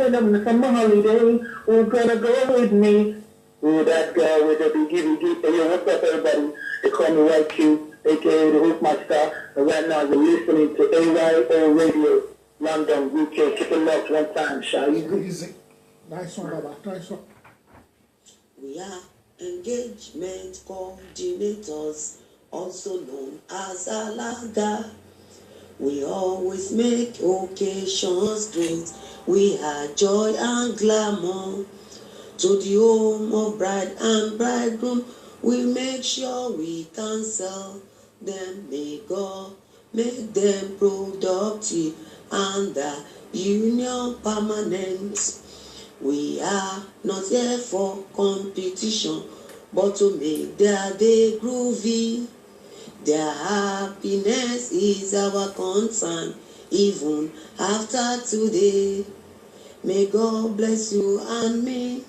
in on summer holiday. Who's gonna go with me? Ooh, that girl with the biggie. Hey, yo, what's up, everybody? They call me White Q, aka the Hookmaster. And right now, you're listening to AYO Radio, London, UK. Keep it locked one time, shall you? Easy. Nice one, Baba. Nice one. We are engagement coordinators, also known as Alaga. We always make occasions great. We add joy and glamour to the home of bride and bridegroom. We make sure we can sell them. May God make them productive and the union permanent. We are not here for competition, but to make their day groovy. Their happiness is our concern, even after today. May God bless you and me.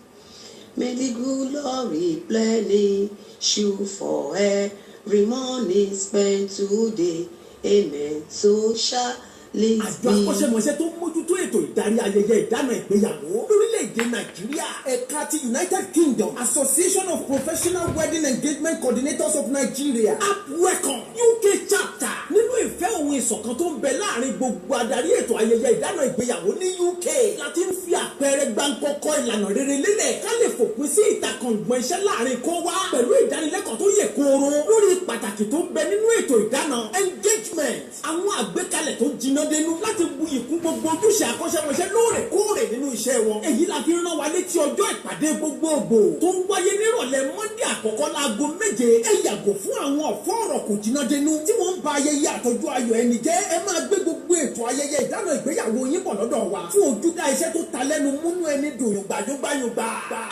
May the good Lord replenish you for every money spent today. Amen. So shall àjọ akọ́ṣẹ́mọṣẹ́ tó mójútó ètò ìdarí ayẹyẹ ìdáná ìgbéyàwó lórílẹ̀‐èdè nàìjíríà ẹ̀ka ti united kingdom association of professional wedding engagement coordinators of nigeria apwecon uk chapter nínú ìfẹ́ ohun ìṣọ̀kan tó ń bẹ láàrin gbogbo adarí ètò ayẹyẹ ìdáná ìgbéyàwó ní uk láti ń fi àpẹẹrẹ gbáǹkọ́kọ́ ìlànà rere lélẹ̀ ká lè fòpin sí ìtakọ̀ngbọ̀n iṣẹ́ láàrin kó wá pẹ̀lú ìdánilẹ́kọ̀ọ́ tó yè kooro lórí pàtàkì tó ń bẹ nínú ètò ìdáná engagement àwọn àgbékalẹ̀ tó jiná dénú láti bu ìkún gbogbo ojúṣe àkọ́ṣẹ́mọṣẹ́ lóòrèkóòrè nínú iṣẹ́ wọn. èyí la fi rán wa létí ọjọ́ ìpàdé gbogbogbò tó ń wáyé nírọ̀lẹ́ mọ́ndé àkọ́kọ́ láago 7. ẹ yàgò fún àwọn ọ̀fọ́ ọ̀rọ̀ kò jiná dénú tí wọ́n ń ba ayẹyẹ àtọ́jú ayọ̀ ẹni jẹ́. ẹ máa gbé gbogbo ètò ayẹyẹ ìdáná ìgbéyàwó yín bọ̀ lọ́dọ̀ wa fún ojúdá iṣẹ́ tó ta lẹ́nu múnú ẹni dùn yògbàyògbà.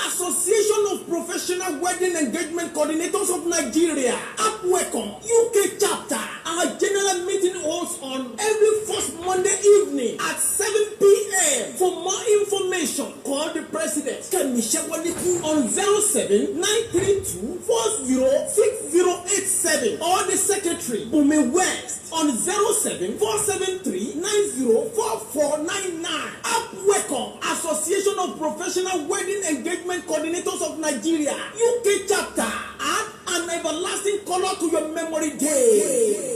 Association of Professional Wedding Engagement Coordinators of Nigeria apwecon UK chapter. Our general meeting holds on every first Monday evening at 7 p.m. For more information, call the president Kemi Shewaniku on 07932406087 or the secretary Bumi West on 07473904499. Apwecon Association of Professional Wedding Engagement Coordinators of Nigeria UK chapter. Add an everlasting color to your memory day.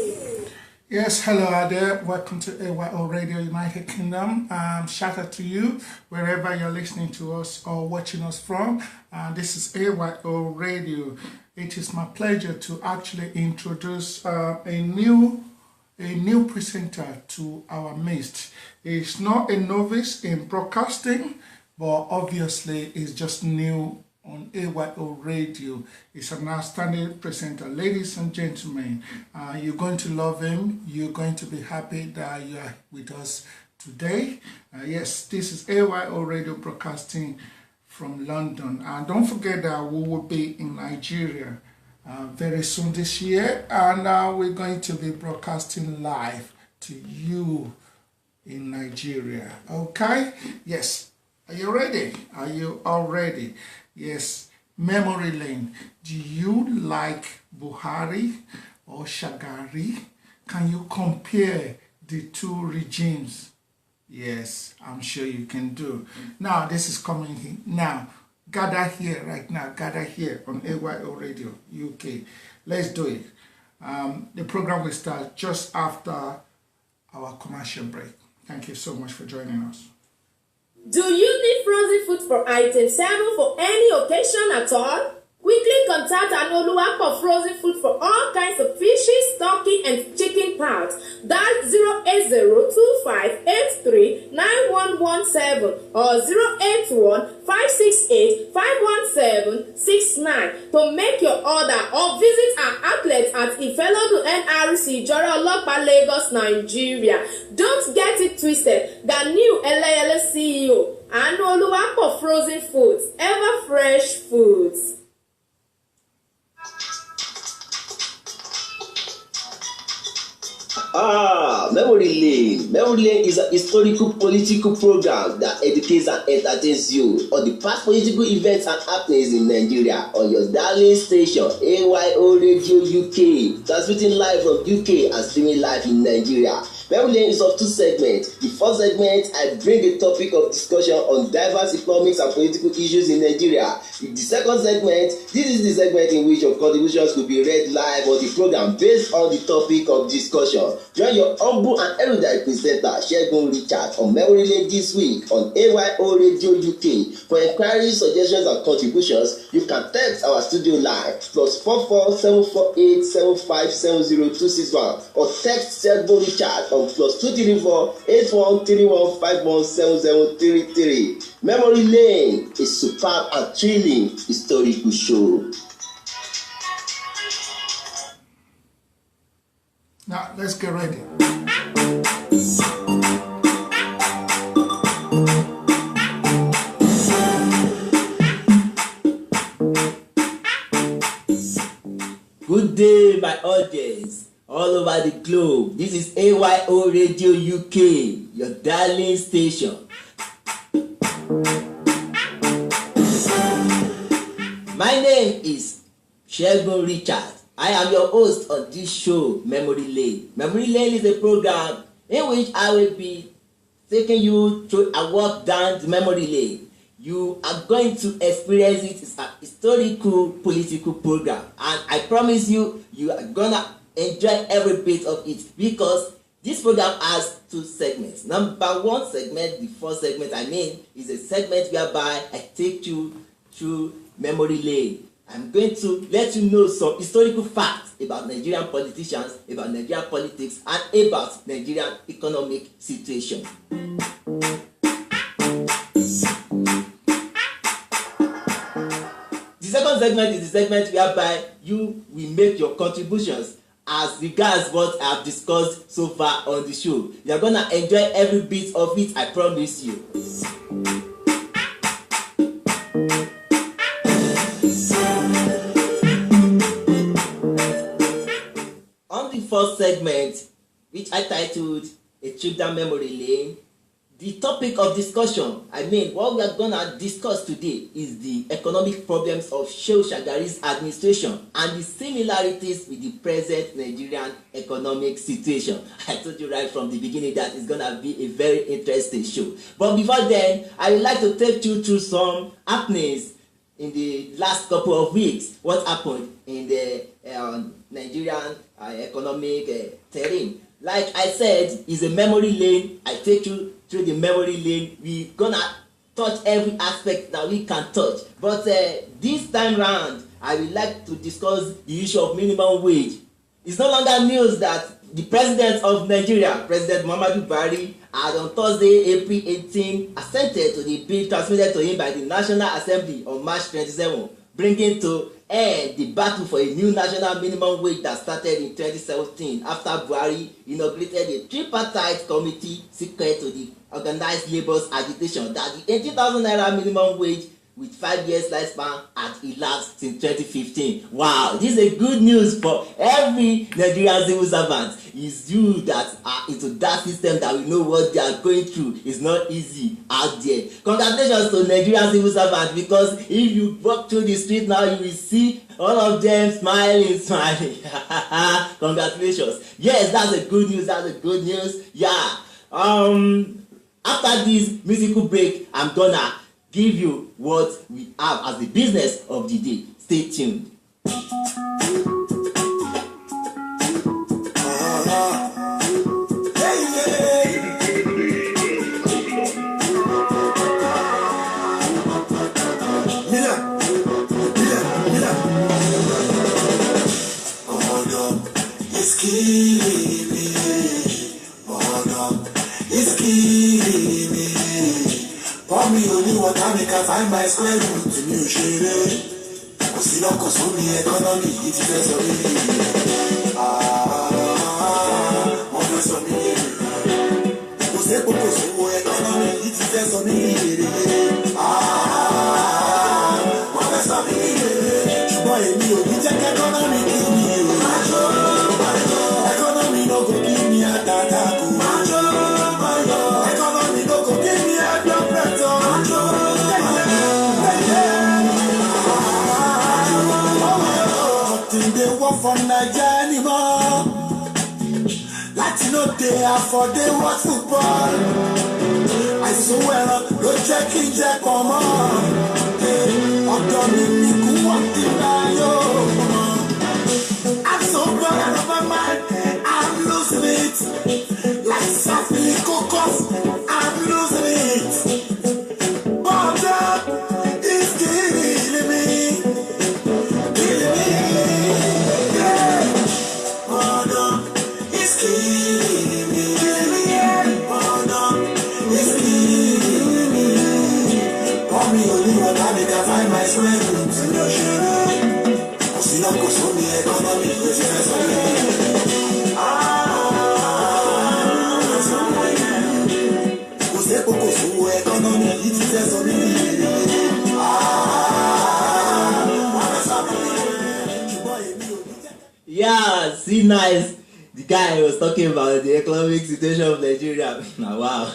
Yes, hello there. Welcome to AYO Radio United Kingdom. Shout out to you wherever you're listening to us or watching us from. This is AYO Radio. It is my pleasure to actually introduce a new presenter to our midst. He's not a novice in broadcasting, but obviously he's just new on AYO Radio. He's an outstanding presenter. Ladies and gentlemen, you're going to love him. You're going to be happy that you are with us today. Yes, this is AYO Radio broadcasting from London. And don't forget that we will be in Nigeria very soon this year. And we're going to be broadcasting live to you in Nigeria. Okay? Yes. Are you ready? Are you all ready? Yes, memory lane. Do you like Buhari or Shagari? Can you compare the two regimes? Yes, I'm sure you can do. Now, this is coming here. Now, gather here right now. Gather here on AYO Radio UK. Let's do it. The program will start just after our commercial break. Thank you so much for joining us. Do you need frozen food for item 7 for any occasion at all? Quickly contact Anoluwa Frozen Food for all kinds of fishes, turkey, and chicken parts. Dial 08025839117 or 08156851769 to make your order or visit our outlet at Ifelodun NRC, Jora Olopa, Lagos, Nigeria. Don't get it twisted. The new LAL CEO, Anoluwa Frozen Foods, ever fresh foods. Memory Lane. Memory Lane is a historical political program that educates and entertains you on the past political events and happenings in Nigeria on your darling station, AYO Radio UK, transmitting live from UK and streaming live in Nigeria. Memory Lane is of two segments. The first segment, I bring a topic of discussion on diverse economics and political issues in Nigeria. In the second segment, this is the segment in which your contributions could be read live on the program based on the topic of discussion. Join your humble and erudite presenter, Segun Richardz, on Memory Lane this week on AYO Radio UK. For inquiries, suggestions, and contributions, you can text our studio line +44 748 7570 261 or text Segun Richardz on +234 8131 517033. Memory Lane is superb and thrilling historical show. Now, let's get ready. Good day, my audience all over the globe. This is AYO Radio UK, your darling station. My name is Segun Richardz. I am your host on this show, Memory Lane. Memory Lane is a program in which I will be taking you through a walk down the memory lane. You are going to experience it. It's a historical political program, and I promise you, you are gonna enjoy every bit of it because this program has two segments. Number one segment, the first segment is a segment whereby I take you through memory lane. I'm going to let you know some historical facts about Nigerian politicians, about Nigerian politics, and about Nigerian economic situation. The second segment is the segment whereby you will make your contributions as regards what I have discussed so far on the show. You are gonna enjoy every bit of it, I promise you. On the first segment, which I titled A Trip Down Memory Lane, the topic of discussion, what we are gonna discuss today is the economic problems of Shehu Shagari's administration and the similarities with the present Nigerian economic situation. I told you right from the beginning that it's gonna be a very interesting show. But before then, I would like to take you through some happenings in the last couple of weeks. What happened in the Nigerian economic terrain? Like I said, it's a memory lane. I take you through the memory lane. We're gonna touch every aspect that we can touch. But this time round, I would like to discuss the issue of minimum wage. It's no longer news that the president of Nigeria, President Muhammadu Buhari, had on Thursday, April 18, assented to the bill transmitted to him by the National Assembly on March 27, bringing to end the battle for a new national minimum wage that started in 2017 after Buhari inaugurated a tripartite committee secret to the organized labour's agitation that the 18,000 naira minimum wage with 5 years lifespan had elapsed since 2015. Wow, this is a good news for every Nigerian civil servant. It's you that are into that system that we know what they are going through. It's not easy out there. Congratulations to Nigerian civil servants, because if you walk through the street now, you will see all of them smiling. Congratulations. Yes, that's a good news. Yeah. After this musical break, I'm gonna give you what we have as the business of the day. Stay tuned. Find my square root to new shade. Kò sí lọ́kọ̀ sórí economy yìí ti fẹ́ sọ mí lè. Wọ́n fẹ́ sọ mí lè. Kò sí epo kò sówó economy yìí ti fẹ́ sọ mí lè. Wọ́n fẹ́ sọ mí lè. Ṣùgbọ́n èmi ò ní jẹ́ kí economy kí mi o. Economy no go give me a data kù. Economy no go give me a blood pressure. They work for Nigeria anymore. Láti no dey I for they watch football. I swear ló jẹ́ kí n jẹ́ pọ̀ mọ́. Ọ̀dọ̀ mi ni kú wọ́n ti láyò. I'm so proud of my mind, I'm losing it. Like something cocos, I'm losing it. Border is killing me. Killing me. Yeah. Border is killing me. Killing me. Border is killing me. Pour me only water, make I find my strength. In your shadow. Sinon, go show me economy, go to the Yeah, see, nice. The guy was talking about the economic situation of Nigeria. Now, wow,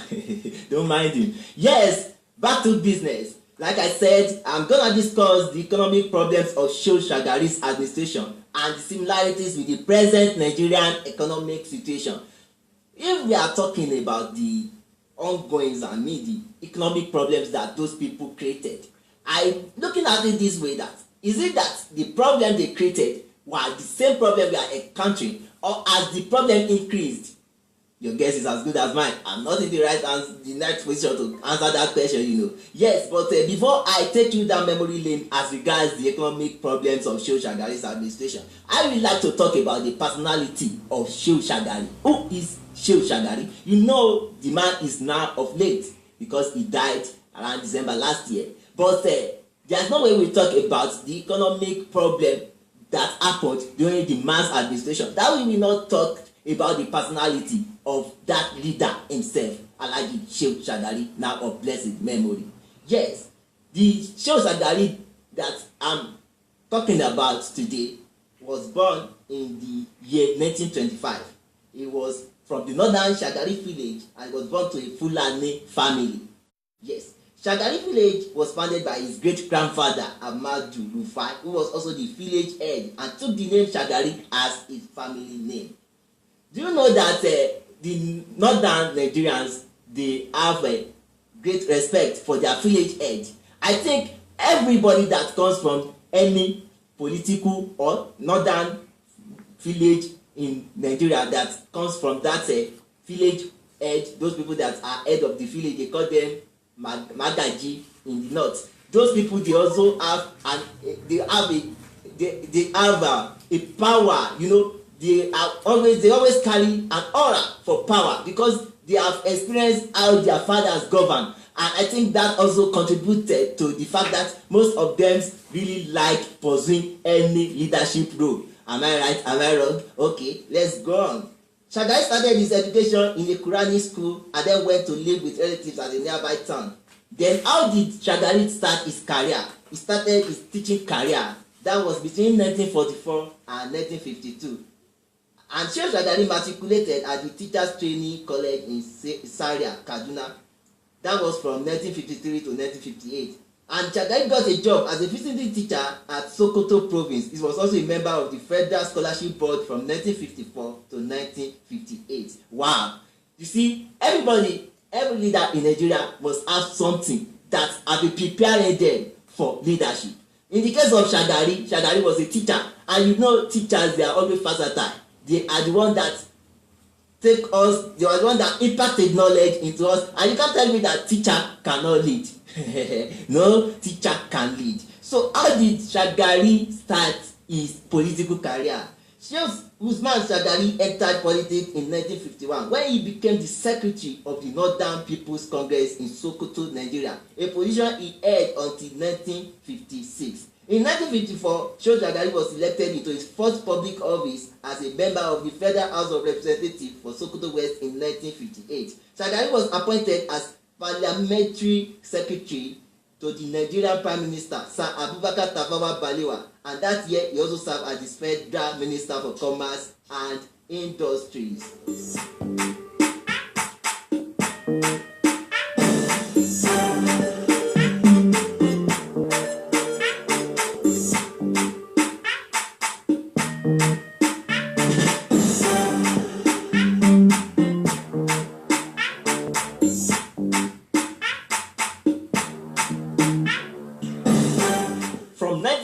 don't mind him. Yes, back to business. Like I said, I'm gonna discuss the economic problems of Shehu Shagari's administration and the similarities with the present Nigerian economic situation. If we are talking about the ongoings and the economic problems that those people created, I'm looking at it this way: that is it that the problem they created were the same problem we are encountering, or as the problem increased? Your guess is as good as mine. I'm not in the right position to answer that question, Yes, but before I take you down memory lane as regards the economic problems of Shehu Shagari's administration, I would like to talk about the personality of Shehu Shagari. Who is Shehu Shagari? The man is now of late because he died around December last year. But there's no way we talk about the economic problem that happened during the man's administration. That we will not talk about the personality of that leader himself, Alhaji Shehu Shagari, now of blessed memory. Yes, the Shehu Shagari that I'm talking about today was born in the year 1925. He was from the northern Shagari village and was born to a Fulani family. Yes, Shagari village was founded by his great-grandfather Amadu Rufai, who was also the village head and took the name Shagari as his family name. Do you know that the northern Nigerians, they have a great respect for their village head? I think everybody that comes from any political or northern village in Nigeria that comes from that village head, those people that are head of the village, they call them Magaji in the north. Those people, they also have a power, They always carry an aura for power because they have experienced how their fathers govern, and I think that also contributed to the fact that most of them really like pursuing any leadership role. Am I right? Am I wrong? Okay, let's go on. Shagari started his education in a Quranic school and then went to live with relatives at a nearby town. Then how did Shagari start his career? He started his teaching career. That was between 1944 and 1952. And Shehu Shagari matriculated at the Teachers Training College in Zaria, Kaduna. That was from 1953 to 1958. And Shagari got a job as a visiting teacher at Sokoto province. He was also a member of the Federal Scholarship Board from 1954 to 1958. Wow. You see, every leader in Nigeria must have something that have been preparing them for leadership. In the case of Shagari, Shagari was a teacher. And teachers, they are always versatile. They are the one that take us, they are the one that impacted knowledge into us. And you can't tell me that teacher cannot lead. No teacher can lead. So how did Shagari start his political career? Sheikh Usman Shagari entered politics in 1951 when he became the secretary of the Northern People's Congress in Sokoto, Nigeria, a position he held until 1956. In 1954, Shehu Shagari was elected into his first public office as a member of the Federal House of Representatives for Sokoto West in 1958. Shagari was appointed as parliamentary secretary to the Nigerian Prime Minister, Sir Abubakar Tafawa Balewa, and that year he also served as the Federal Minister for Commerce and Industries.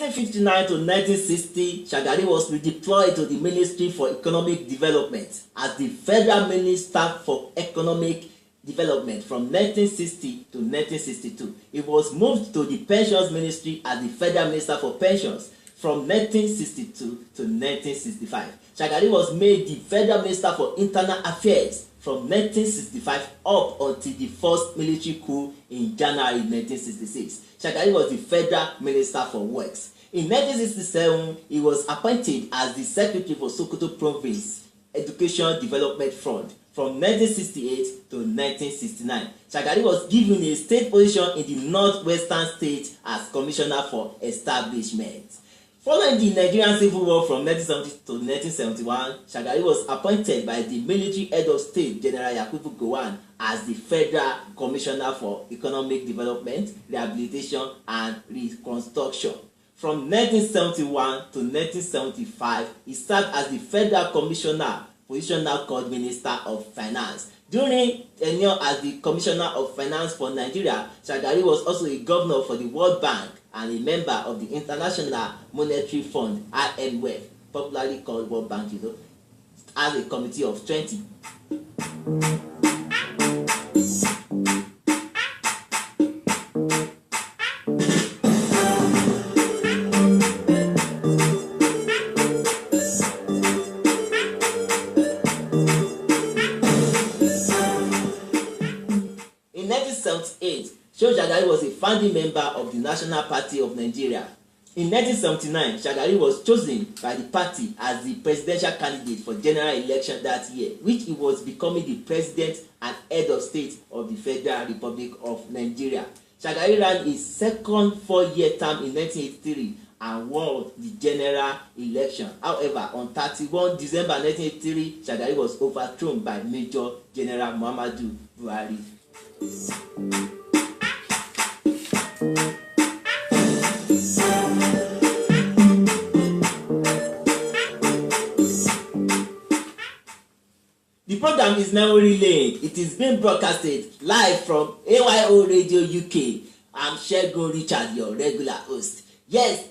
1959 to 1960, Shagari was redeployed to the Ministry for Economic Development as the Federal Minister for Economic Development from 1960 to 1962. He was moved to the Pensions Ministry as the Federal Minister for Pensions from 1962 to 1965. Shagari was made the Federal Minister for Internal Affairs from 1965 up until the first military coup in January 1966. Shagari was the Federal Minister for Works. In 1967, he was appointed as the Secretary for Sokoto Province Education Development Fund from 1968 to 1969. Shagari was given a state position in the northwestern state as Commissioner for Establishment. Following the Nigerian Civil War from 1970 to 1971, Shagari was appointed by the military head of state, General Yakubu Gowon, as the Federal Commissioner for Economic Development, Rehabilitation and Reconstruction. From 1971 to 1975, he served as the Federal Commissioner, position now called Minister of Finance. During tenure as the Commissioner of Finance for Nigeria, Shagari was also a governor for the World Bank and a member of the International Monetary Fund, IMF, popularly called World Bank, as a committee of 20. In 1978, Shehu Shagari was a founding member of the National Party of Nigeria. In 1979, Shagari was chosen by the party as the presidential candidate for general election that year, which he was becoming the president and head of state of the Federal Republic of Nigeria. Shagari ran his second 4-year term in 1983 and won the general election. However, on 31 December 1983, Shagari was overthrown by Major General Muhammadu Buhari. The program is now relayed. It is being broadcasted live from AYO Radio UK. I'm Segun Richardz, your regular host. Yes,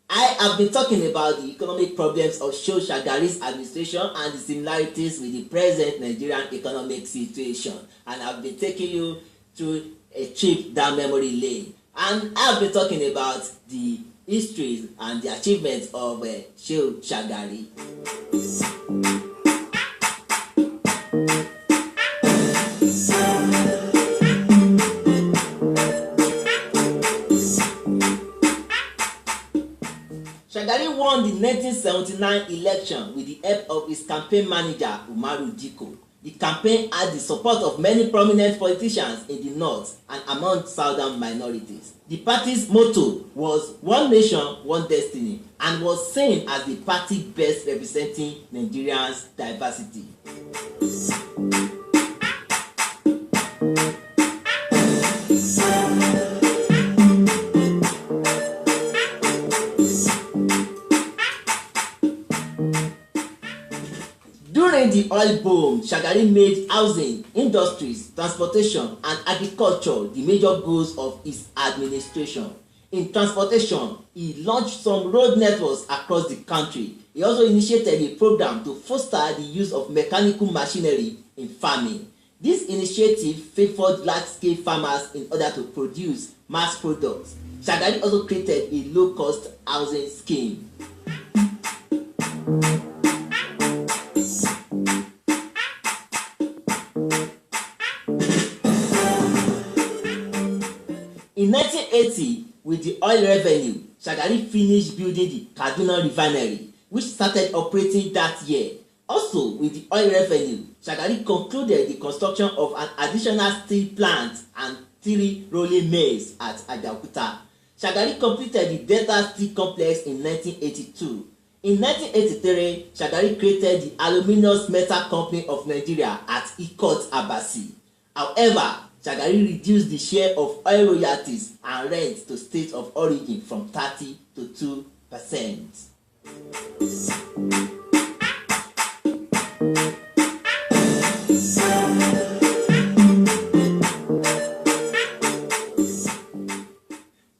I have been talking about the economic problems of Shehu Shagari's administration and the similarities with the present Nigerian economic situation. And I've been taking you through a trip down memory lane. And I've been talking about the histories and the achievements of Shehu Shagari. Shagari won the 1979 election with the help of his campaign manager, Umaru Diko. The campaign had the support of many prominent politicians in the north and among southern minorities. The party's motto was One Nation, One Destiny, and was seen as the party best representing Nigerians' diversity. During the oil boom, Shagari made housing, industries, transportation, and agriculture the major goals of his administration. In transportation, he launched some road networks across the country. He also initiated a program to foster the use of mechanical machinery in farming. This initiative favored large-scale farmers in order to produce mass products. Shagari also created a low-cost housing scheme. In 1980, with the oil revenue, Shagari finished building the Kaduna refinery, which started operating that year. Also, with the oil revenue, Shagari concluded the construction of an additional steel plant and 3 rolling mills at Ajaokuta. Shagari completed the Delta Steel Complex in 1982. In 1983, Shagari created the Aluminium Metal Company of Nigeria at Ikot Abasi. However, Shagari reduced the share of oil royalties and rent to state of origin from 30 to 2%.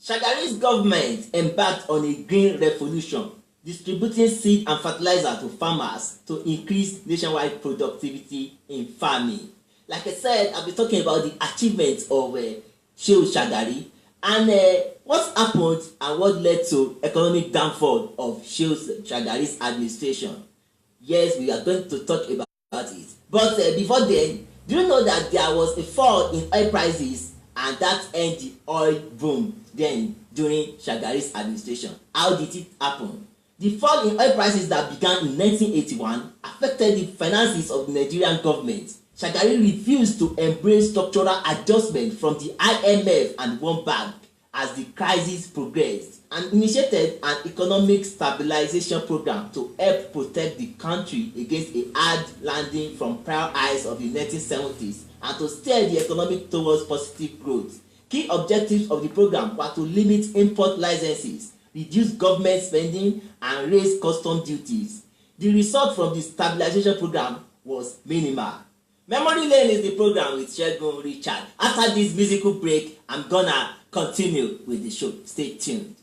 Shagari's government embarked on a green revolution, distributing seed and fertilizer to farmers to increase nationwide productivity in farming. Like I said, I'll be talking about the achievements of Shehu Shagari and what happened and what led to economic downfall of Shehu Shagari's administration. Yes, we are going to talk about it. But before then, do you know that there was a fall in oil prices and that ended the oil boom then during Shagari's administration? How did it happen? The fall in oil prices that began in 1981 affected the finances of the Nigerian government. Shagari refused to embrace structural adjustment from the IMF and World Bank as the crisis progressed, and initiated an economic stabilization program to help protect the country against a hard landing from prior highs of the 1970s and to steer the economy towards positive growth. Key objectives of the program were to limit import licenses, reduce government spending, and raise custom duties. The result from the stabilization program was minimal. Memory Lane is the program with Segun, Richardz. After this musical break, I'm gonna continue with the show. Stay tuned.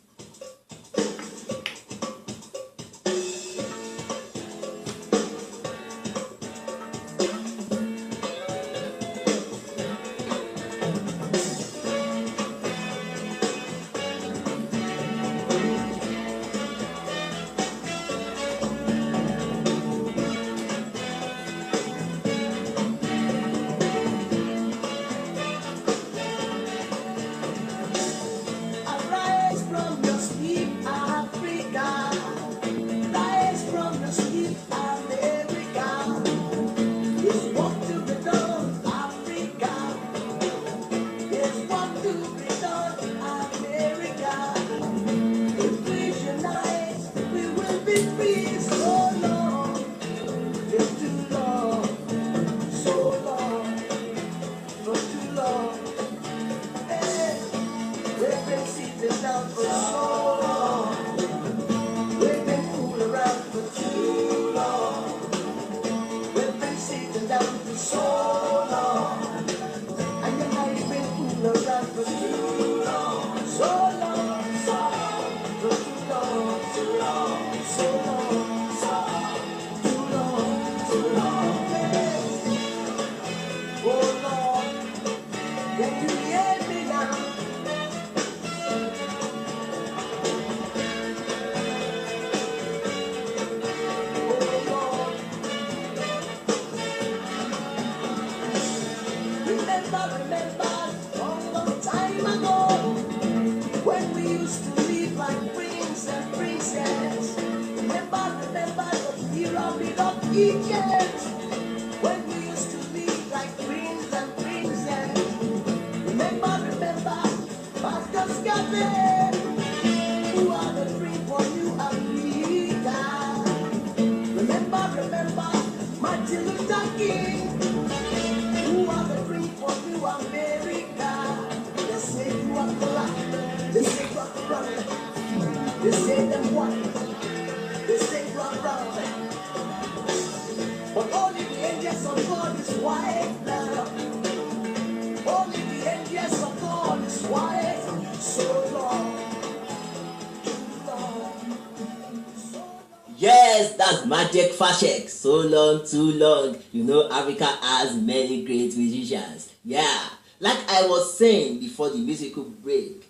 Yes, that's Magic Fashek. So long, too long. You know, Africa has many great musicians. Yeah, like I was saying before the musical break,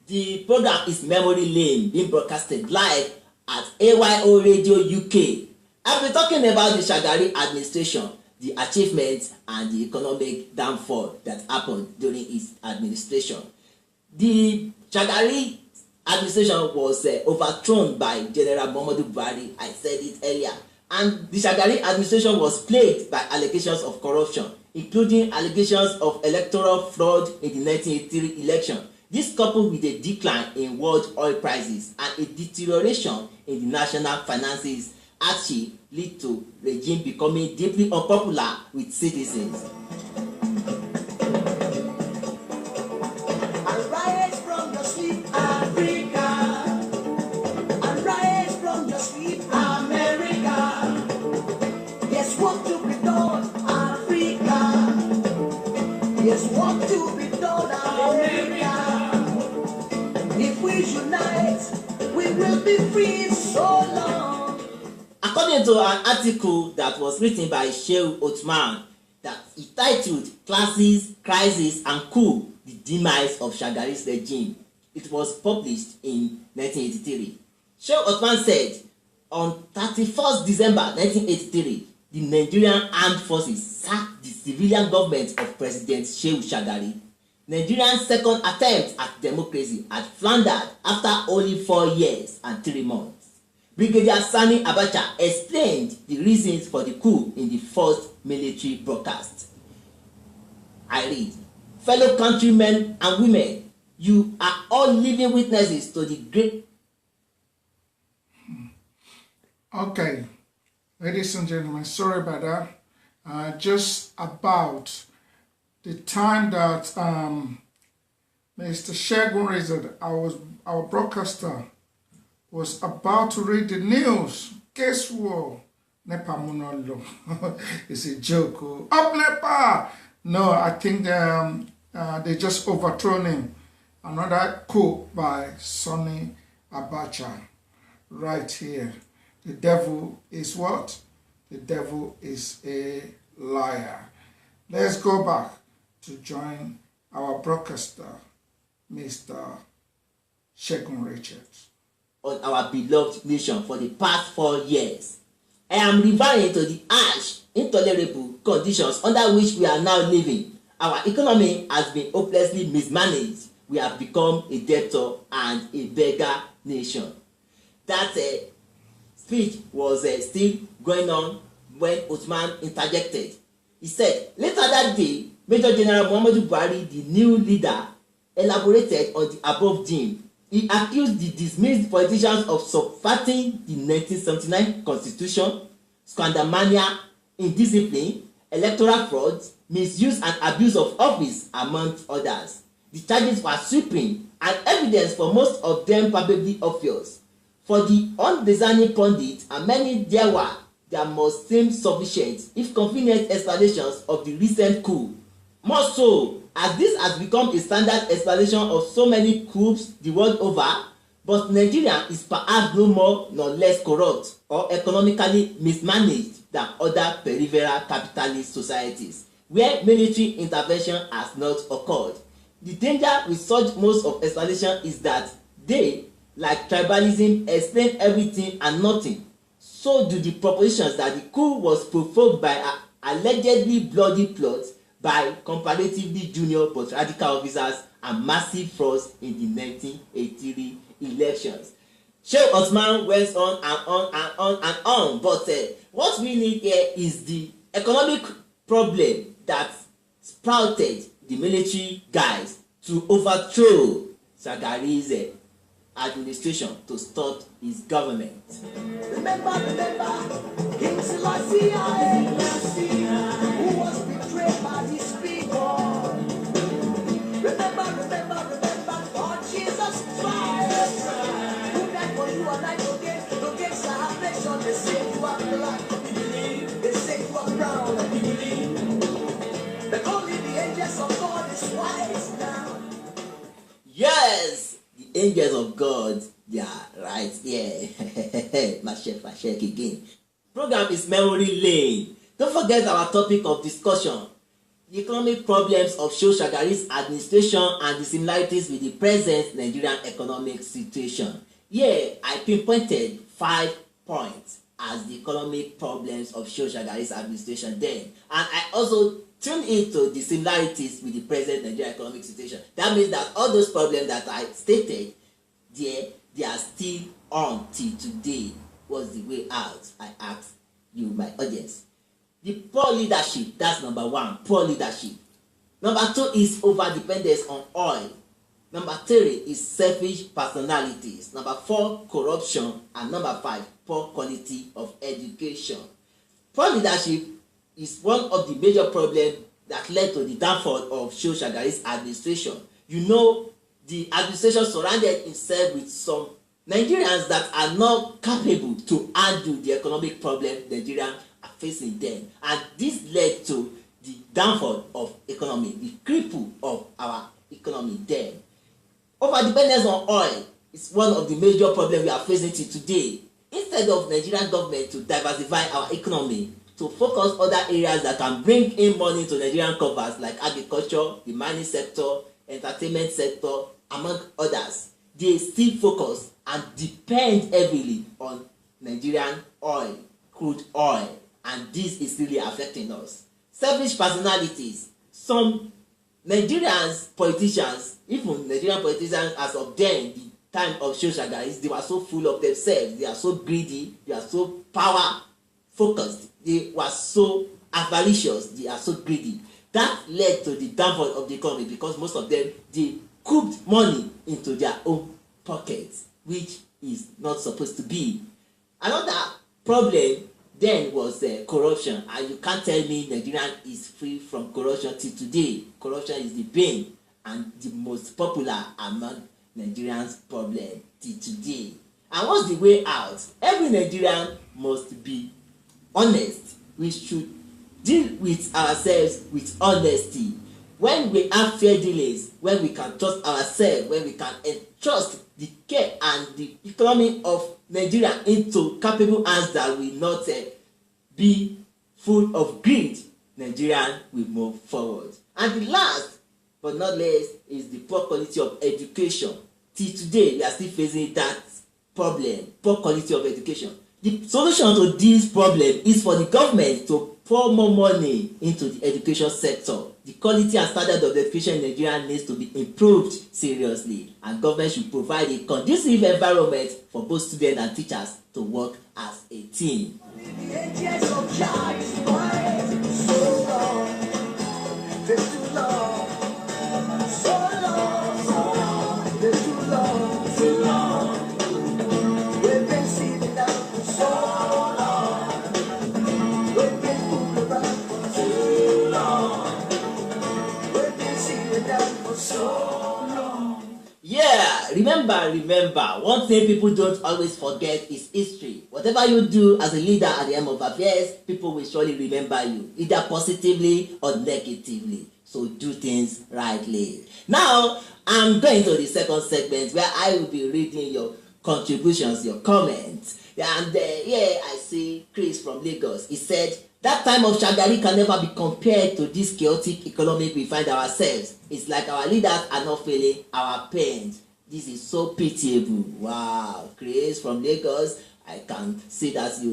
the program is Memory Lane, being broadcasted live at AYO Radio UK. I've been talking about the Shagari administration, the achievements and the economic downfall that happened during his administration. The Shagari administration was overthrown by General Muhammadu Buhari. I said it earlier. And the Shagari administration was plagued by allegations of corruption, including allegations of electoral fraud in the 1983 election. This coupled with a decline in world oil prices and a deterioration in the national finances actually lead to regime becoming deeply unpopular with citizens. Arise from your sleep, Africa. Arise from your sleep, America. Yes, what to be done, Africa. Yes, what to be done, America. we unite, we will be free so long. According to an article that was written by Shehu Othman that he titled Classes, Crisis and Coup, the Demise of Shagari's Regime, it was published in 1983. Shehu Othman said, on 31st December 1983, the Nigerian Armed Forces sacked the civilian government of President Shehu Shagari. Nigeria's second attempt at democracy had floundered after only 4 years and 3 months. Brigadier Sani Abacha explained the reasons for the coup in the first military broadcast. I read, fellow countrymen and women, you are all living witnesses to the great... Okay, ladies and gentlemen, sorry about that. Just about the time that Mr. Segun Richardz, our broadcaster, was about to read the news. Guess what? Nepa Munolo. It's a joke. Up Nepa! No, I think they just overthrown him. Another coup by Sani Abacha. Right here. The devil is what? The devil is a liar. Let's go back to join our broadcaster, Mr. Segun Richardz. On our beloved nation for the past 4 years. I am referring to the harsh, intolerable conditions under which we are now living. Our economy has been hopelessly mismanaged. We have become a debtor and a beggar nation. That speech was still going on when Othman interjected. He said, later that day, Major General Muhammadu Buhari, the new leader, elaborated on the above theme. He accused the dismissed politicians of subverting the 1979 Constitution, scandalmania, indiscipline, electoral fraud, misuse and abuse of office, among others. The charges were sweeping and evidence for most of them probably obvious. For the undiscerning pundit, and many there must seem sufficient, if convenient explanations of the recent coup. More so, as this has become a standard explanation of so many coups the world over, but Nigeria is perhaps no more nor less corrupt or economically mismanaged than other peripheral capitalist societies, where military intervention has not occurred. The danger with such modes of explanation is that they, like tribalism, explain everything and nothing. So do the propositions that the coup was provoked by an allegedly bloody plot by comparatively junior but radical officers and massive frauds in the 1983 elections. Sheikh Osman went on and on and on and on, but what we need here is the economic problem that sprouted the military guys to overthrow Shagari's administration to stop his government. Remember, King Selassie, who was betrayed by his people. Remember, God Jesus Christ, who died for you and I to get salvation. They say you are black, they say you are brown, but only the angels of God is wise now. Yes, the angels of God, they are right here. Mashek again. Program is Memory Lane. Don't forget our topic of discussion: the economic problems of Shehu Shagari's administration and the similarities with the present Nigerian economic situation. Here, I pinpointed 5 points as the economic problems of Shehu Shagari's administration then, and I also tuned into the similarities with the present Nigerian economic situation. That means that all those problems that I stated there, they are still on till today. What's the way out? I ask you, my audience. The poor leadership, that's number 1, poor leadership. Number 2 is over-dependence on oil. Number 3 is selfish personalities. Number 4, corruption. And number 5, poor quality of education. Poor leadership is one of the major problems that led to the downfall of Shehu Shagari's administration. You know, the administration surrounded itself with some Nigerians that are not capable to handle the economic problem Nigerians are facing then. And this led to the downfall of economy, the cripple of our economy then. Overdependence on oil. It's one of the major problems we are facing today. Instead of Nigerian government to diversify our economy, to focus other areas that can bring in money to Nigerian coffers like agriculture, the mining sector, entertainment sector, among others, they still focus and depend heavily on Nigerian oil, crude oil, and this is really affecting us. Selfish personalities, some Nigerians politicians, even Nigerian politicians as of then, the time of Shagaris, they were so full of themselves, they are so greedy, they are so power focused, they were so avaricious, they are so greedy. That led to the downfall of the economy because most of them, they cooked money into their own pockets, which is not supposed to be. Another problem then was corruption, and you can't tell me Nigeria is free from corruption till today. Corruption is the bane and the most popular among Nigerians' problem till today. And what's the way out? Every Nigerian must be honest. We should deal with ourselves with honesty. When we have fair dealings, when we can trust ourselves, when we can entrust the care and the economy of Nigeria into capable hands that will not be full of greed, Nigeria will move forward. And the last but not least is the poor quality of education. Till today, we are still facing that problem, poor quality of education. The solution to this problem is for the government to pour more money into the education sector. The quality and standard of education in Nigeria needs to be improved seriously, and government should provide a conducive environment for both students and teachers to work as a team. Remember, one thing people don't always forget is history. Whatever you do as a leader at the end of affairs, people will surely remember you, either positively or negatively. So do things rightly. Now, I'm going to the second segment where I will be reading your contributions, your comments. And here I see Chris from Lagos. He said, that time of Shagari can never be compared to this chaotic economy we find ourselves. It's like our leaders are not feeling our pain. This is so pitiable. Wow, Chris from Lagos, I can see that you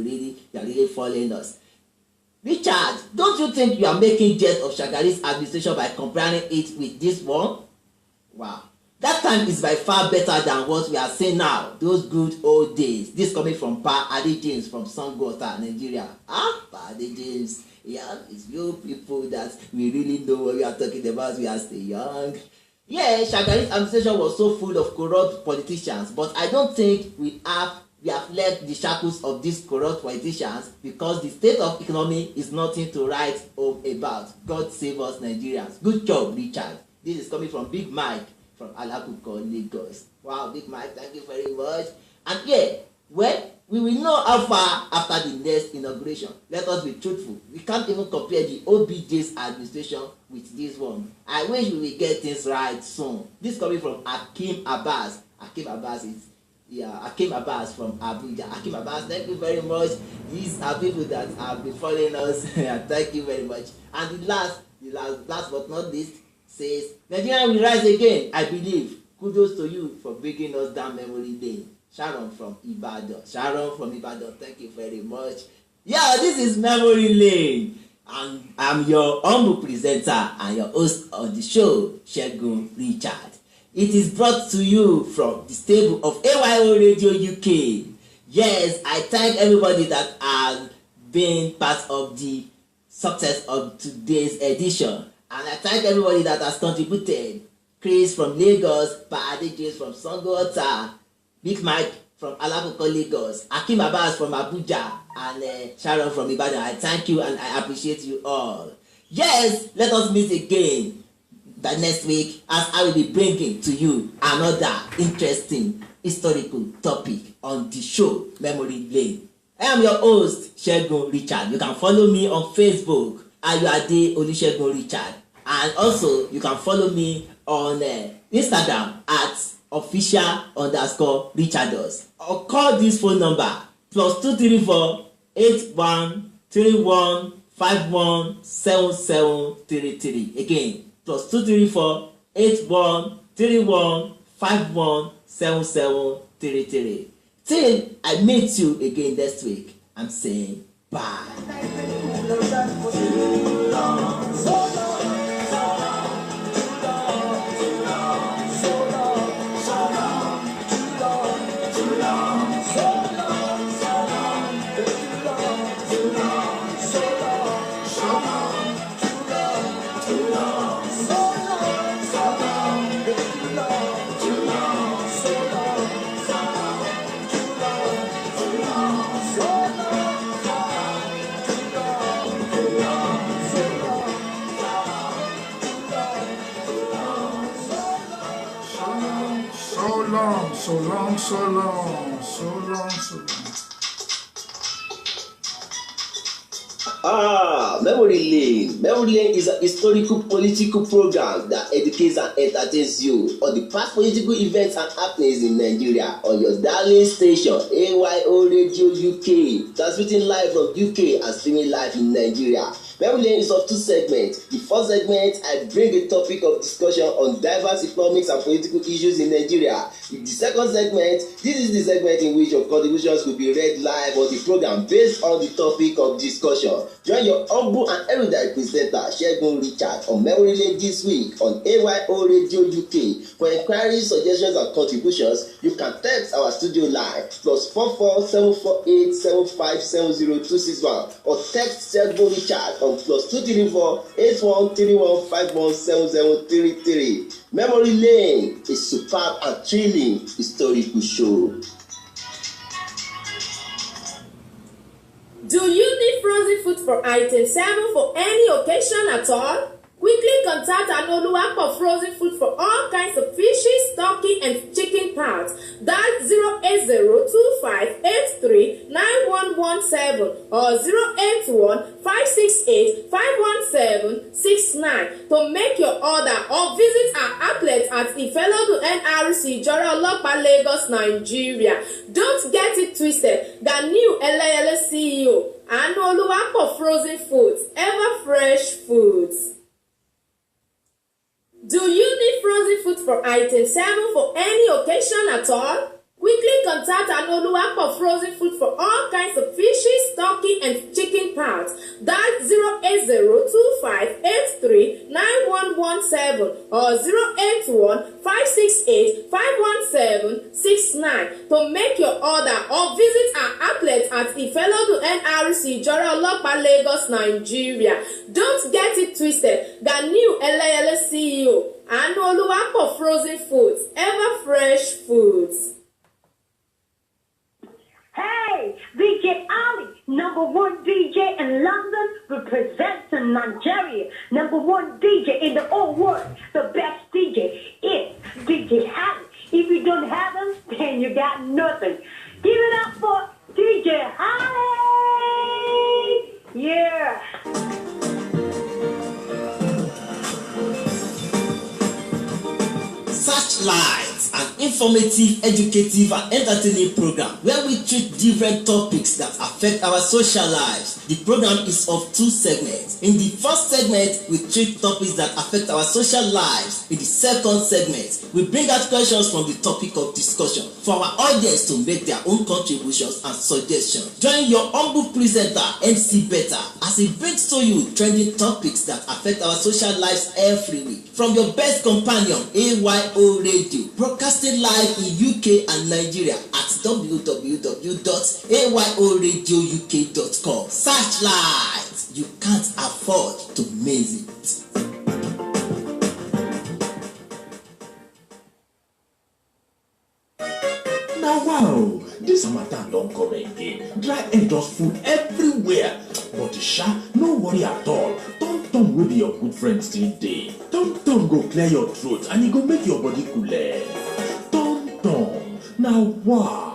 are really following us. Richard, don't you think you are making jest of Shagari's administration by comparing it with this one? Wow, that time is by far better than what we are seeing now. Those good old days. This coming from Pa Adi James from Sangota, Nigeria. Pa Adi James. Yeah, it's you people that we really know what we are talking about. We are still young. Yeah, Shagari's administration was so full of corrupt politicians, but I don't think we have left the shackles of these corrupt politicians because the state of economy is nothing to write home about. God save us, Nigerians. Good job, Richard. This is coming from Big Mike from Alakuko, Lagos. Wow, Big Mike, thank you very much. And yeah, well, we will know how far after the next inauguration. Let us be truthful. We can't even compare the OBJ's administration with this one. I wish we will get things right soon. This coming from Hakim Abbas. Hakim Abbas from Abuja. Hakim Abbas, thank you very much. These are people that have been following us. Thank you very much. And the last but not least says, Nigeria will rise again, I believe. Kudos to you for bringing us down memory lane. Sharon from Ibadan, thank you very much. Yeah, this is Memory Lane, and I'm your humble presenter and your host on the show, Segun Richardz. It is brought to you from the stable of AYO Radio UK. Yes, I thank everybody that has been part of the success of today's edition, and I thank everybody that has contributed. Chris from Lagos, Pa Ade James from Sangota, Big Mike from Alakuko, Lagos, Hakim Abbas from Abuja, and Sharon from Ibadan. I thank you and I appreciate you all. Yes, let us meet again the next week as I will be bringing to you another interesting historical topic on the show Memory Lane. I am your host, Segun Richardz. You can follow me on Facebook, Ayuade Olusegun Richardz, and also you can follow me on Instagram at official_Richardz. Or call this phone number +234 8131 517733. Again, +234 8131 517733. Till I meet you again next week, I'm saying bye. So long. Memory Lane. Memory Lane is a historical political program that educates and entertains you on the past political events and happenings in Nigeria on your darling station, AYO Radio UK, transmitting live from UK and streaming live in Nigeria. Memory Lane is of two segments. The first segment, I bring a topic of discussion on diverse economics and political issues in Nigeria. In the second segment, this is the segment in which your contributions will be read live on the program based on the topic of discussion. Join your humble and erudite presenter, Segun Richardz, on Memory Lane this week on AYO Radio UK. For inquiries, suggestions, and contributions, you can text our studio line +44 748 7570261 or text Segun Richardz on +234 8131 517733. Memory Lane, a superb and thrilling historical show. Do you need frozen food for item 7 for any occasion at all? Quickly contact Anoluwapo Frozen Food for all kinds of fishes, turkey, and chicken parts. Dial 08025839117 or 08156851769 to make your order or visit our outlet at Ifelodun NRC, Jore-Olopa, Lagos, Nigeria. Don't get it twisted. The new LAL CEO, Anoluwapo Frozen Foods, ever fresh foods. Do you need frozen food for item 7 for any occasion at all? Quickly contact Anoluwapo Frozen Food for all kinds of fishes, turkey, and chicken parts. Dial 08025839117 or 08156851769 to make your order or visit our outlet at Ifelodun NRC, Jore-Olopa, Lagos, Nigeria. Don't get it twisted. The new LAL CEO, Anoluwapo Frozen Foods, ever fresh foods. Hey, DJ Ali, #1 DJ in London, representing Nigeria. #1 DJ in the whole world. The best DJ is DJ Ali. If you don't have him, then you got nothing. Give it up for DJ Ali. Yeah. Searchlight, an informative, educative, and entertaining program where we treat different topics that affect our social lives. The program is of two segments. In the first segment, we treat topics that affect our social lives. In the second segment, we bring out questions from the topic of discussion for our audience to make their own contributions and suggestions. Join your humble presenter, MC Beta, as he brings to you trending topics that affect our social lives every week. From your best companion, AYO Radio, broadcasting live in UK and Nigeria at www.ayoradiouk.com. Searchlight, you can't afford to miss it. Now wow, this Harmattan don come again. Dry air just full everywhere. But no worry at all. Tom will be your good friend still dey. Tom go clear your throat and e go make your body cooler. Tom, now wow.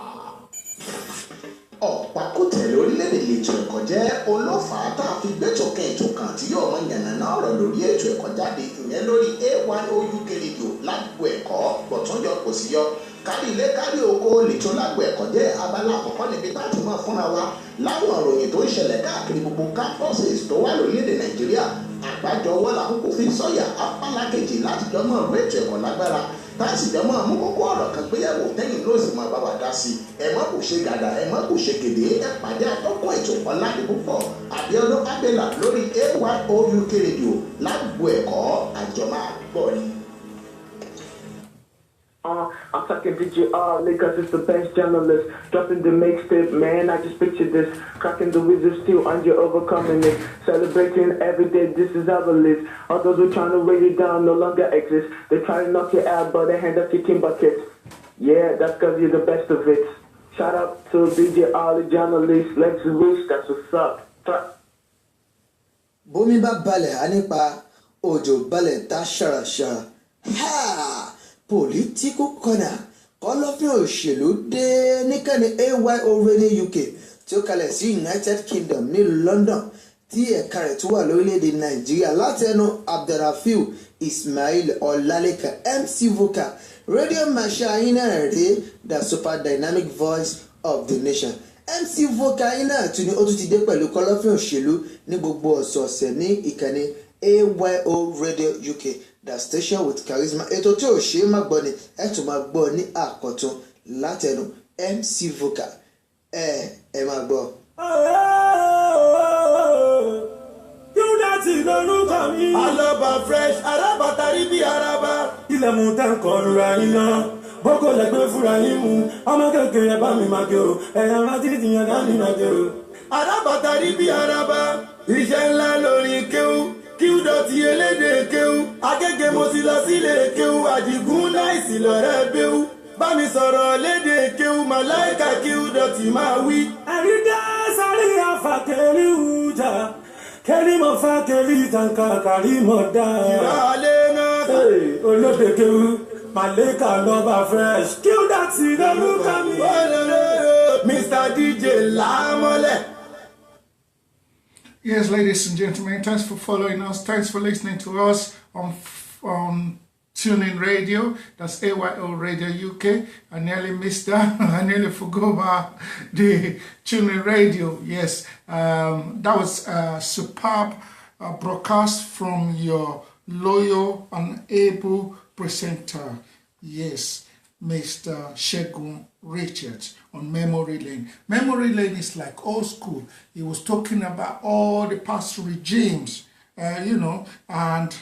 Ọ̀pákùtẹ̀lẹ̀ orílẹ̀-èdè lè ètò ẹ̀kọ́ jẹ́ olófàá tá a fi gbẹ́tò kẹ́ẹ̀tò kan tí yóò mọ yànnàná ọ̀rọ̀ lórí ètò ẹ̀kọ́ jáde ìyẹn lórí AYOUK rédíò lágbo ẹ̀kọ́ gbọ̀túnjọ kò sí yọ kárí ilé kárí oko lètò lágbo ẹ̀kọ́ jẹ́ abala àkọ́kọ́ níbi láti máa fúnra wa láwọn ìròyìn tó ń ṣẹlẹ̀ káàkiri gbogbo campuses tó wà lórílẹ̀‐èdè Nàìjíríà àgbájọ ọwọ́ làkókò fi sọ̀yà apálá kejì láti jọ mọ́ ọ̀rọ̀ ètò ẹ̀kọ́ lágbára táàsì jọ mọ́ mú kókó ọ̀rọ̀ kan gbéyàwó tẹ́yìn ló sì máa bá wa dá sí ẹ má kò ṣe gàdà ẹ má kò ṣe gèdè ẹ pàdé àtọ́kọ̀ ètò ọ̀làdìpúpọ̀ Abíọ́dún Abẹ́là lórí AYOUK rédíò lágbo ẹ̀kọ́ àjọmọ́ àgbọ̀ni. I'm talking DJ Lagos is the best journalist. Dropping the mixtape, man. I just picture this. Cracking the wizard steel and you're overcoming it. Celebrating every day, this is our list. All those who trying to weigh you down no longer exist. They try to knock you out, but they hand up kicking buckets. Yeah, that's cause you're the best of it. Shout out to DJ the journalist. Let's wish that's what's up. Bómi bá balẹ̀ á nípa òjò balẹ̀ tá ṣàràṣàrà. Political corner kọ̀lọ̀fín òṣèlú dé níkànnì AYO Radio UK tí ó kalẹ̀ sí United Kingdom ní London tí ẹ̀ka rẹ̀ tó wà lórílẹ̀‐èdè Nàìjíríà láti ẹnu Abdulrafiu Ismail Ọlálékan MC Vocal radio marshal yín náà rèé the super dynamic voice of the nation. MC Vocal yín náà tún ni ó tún ti dé pẹ̀lú kọ̀lọ̀fín òṣèlú ní gbogbo ọ̀sọ̀ọ̀sẹ̀ ní ìkànnì AYO Radio UK. The station with charisma ètò tí ò ṣe é má gbọ́ ni ẹ tún máa gbọ́ ní àkọ́tún látẹnu MC Vocal ẹ máa gbọ́. yóò láti lórúkọ mi. alọ́ba fresh arábàtàrí bí araba. ilẹ̀ mú tẹ́ǹkọ̀ lura yín náà bókò lẹ́gbẹ́ fúra yín mú ọmọ kékeré bá mi máa gé o ẹ̀yà máa ti tìyàn dání máa gé o. arábàtàrí bí araba iṣẹ́ ńlá lórí kéwú. Kíw dọ̀tí elédè kéwú. Agége mo ti lọ sílé kéwú. Àdìgún láìsí lọ́rẹ́ béwú. Bá mi sọ̀rọ̀ lédè kéwú. Màláìka kíw dọ̀tí máa wí. Àrídá sáré àfà kẹ́rí ìjà. Kẹ́rí mọ̀ fà kẹ́rí ìtànkà kàrí mọ̀ dá. Ìrọ̀lẹ́ náà. Olóde kéwú. Màláìka lọ́ba fresh. Kíw dọ̀tí lórúkọ mi. Mr. DJ Lámọ́lẹ̀. Yes, ladies and gentlemen, thanks for following us. Thanks for listening to us on TuneIn Radio. That's AYO Radio UK. I nearly missed that. I nearly forgot about the TuneIn Radio. Yes, that was a superb broadcast from your loyal and able presenter. Yes, Mr. Segun Richardz on Memory Lane. Memory Lane is like old school. He was talking about all the past regimes, and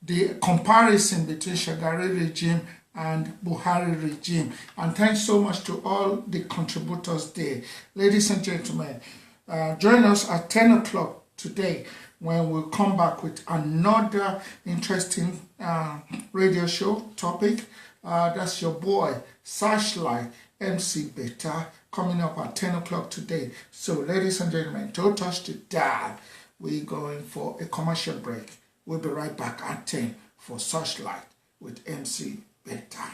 the comparison between Shagari regime and Buhari regime. And thanks so much to all the contributors there. Ladies and gentlemen, join us at 10 o'clock today when we'll come back with another interesting radio show topic. That's your boy, Searchlight MC Beta, coming up at 10 o'clock today. So, ladies and gentlemen, don't touch the dial. We're going for a commercial break. We'll be right back at 10 for Searchlight with MC Beta.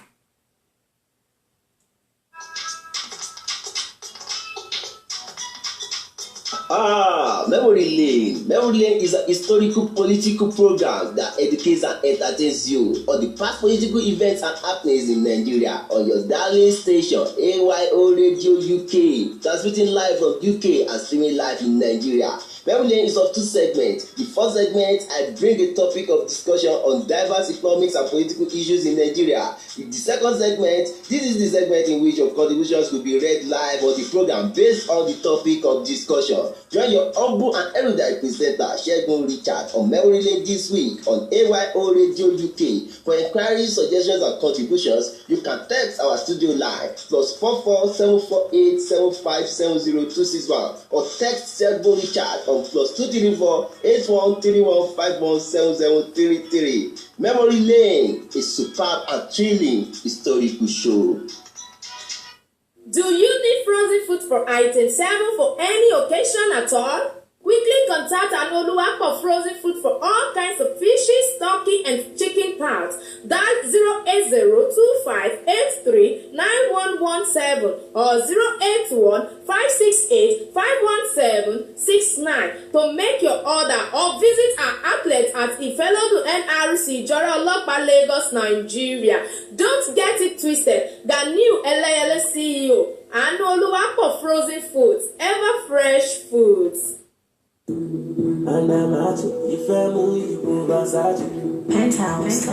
Memory Lane. Memory Lane is a historical political program that educates and entertains you on the past political events and happenings in Nigeria on your darling station AYO Radio UK, transmitting live from UK and streaming live in Nigeria. Memory Lane is of two segments. The first segment, I bring a topic of discussion on diverse economics and political issues in Nigeria. In the second segment, this is the segment in which your contributions will be read live on the program based on the topic of discussion. Join your humble and erudite presenter, Segun Richardz, on Memory Lane this week on AYO Radio UK. For inquiries, suggestions, and contributions, you can text our studio line +44 748 7570261 or text Segun Richardz on +234 8131 517733. Memory Lane, a superb and thrilling historical show. Do you need frozen food for item 7 for any occasion at all? Quickly contact Anoluwapo Frozen Food for all kinds of fishes, turkey, and chicken parts. Dial 08025839117 or 081568517 69 to make your order or visit our outlet at Ifelodun NRC Jora-Olopa, Lagos, Nigeria. Don't get it twisted. The new Eleyele CEO, Anu Oluwapo Frozen Foods, ever fresh foods. Penthouse.